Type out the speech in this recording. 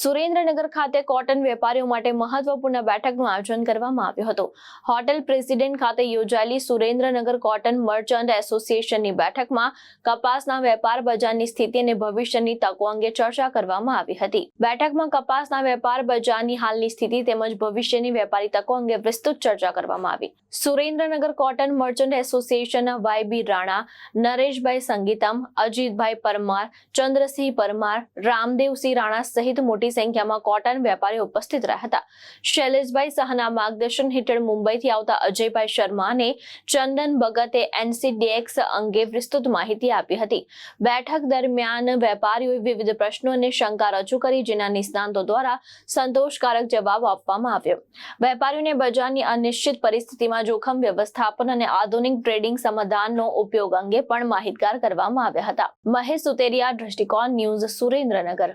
સુરેન્દ્રનગર ખાતે કોટન વેપારીઓ માટે મહત્વપૂર્ણ બેઠકનું આયોજન કરવામાં આવ્યું હતું. હોટેલ પ્રેસિડેન્ટ ખાતે યોજાયેલી સુરેન્દ્રનગર કોટન મર્ચન્ટ એસોસિએશનની બેઠકમાં કપાસના વેપાર બજારની સ્થિતિ અને ભવિષ્યની તકો અંગે ચર્ચા કરવામાં આવી હતી. બેઠકમાં કપાસના વેપાર બજારની હાલની સ્થિતિ તેમજ ભવિષ્યની વેપારી તકો અંગે વિસ્તૃત ચર્ચા કરવામાં આવી. સુરેન્દ્રનગર કોટન મર્ચન્ટ એસોસિએશનના વાય.બી. રાણા, નરેશભાઈ સંગીતમ, અજીતભાઈ પરમાર, ચંદ્રસિંહ પરમાર, રામદેવસિંહ રાણા સહિત મોટી સંખ્યામાં કોટન વેપારીઓ ઉપસ્થિત રહ્યા હતા. શૈલેષભાઈ શાહના માર્ગદર્શન હેઠળ મુંબઈથી આવતા અજયભાઈ શર્મા અને ચંદન ભગતે NCDX અંગે વિસ્તૃત માહિતી આપી હતી. બેઠક દરમિયાન વેપારીઓએ વિવિધ પ્રશ્નો અને શંકા રજૂ કરી, જેના નિષ્ણાતો દ્વારા સંતોષકારક જવાબ આપવામાં આવ્યો. વેપારીઓને બજારની અનિશ્ચિત પરિસ્થિતિમાં જોખમ વ્યવસ્થાપન અને આધુનિક ટ્રેડિંગ સમાધાનનો ઉપયોગ અંગે પણ માહિતગાર કરવામાં આવ્યા હતા. મહેશ સુતેરિયા, દ્રષ્ટિકોણ ન્યૂઝ, સુરેન્દ્રનગર.